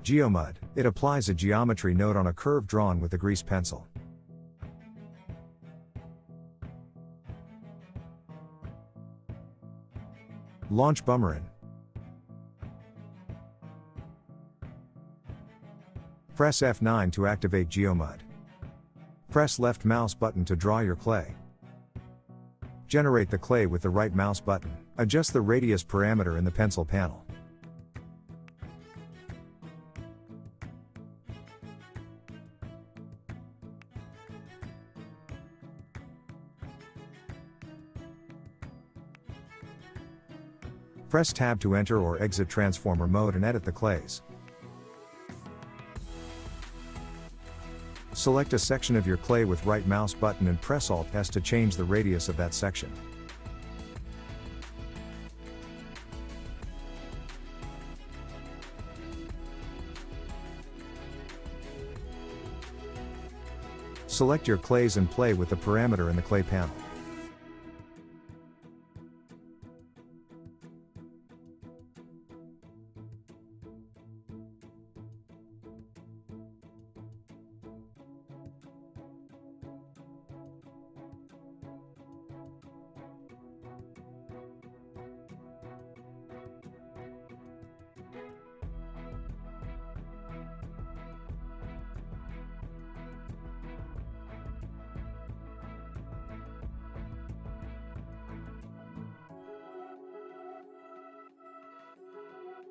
Geomud, it applies a geometry node on a curve drawn with a grease pencil. Launch Bumarin. Press F9 to activate Geomud. Press left mouse button to draw your clay. Generate the clay with the right mouse button. Adjust the radius parameter in the pencil panel. Press Tab to enter or exit transformer mode and edit the clays. Select a section of your clay with right mouse button and press Alt-S to change the radius of that section. Select your clays and play with the parameter in the clay panel.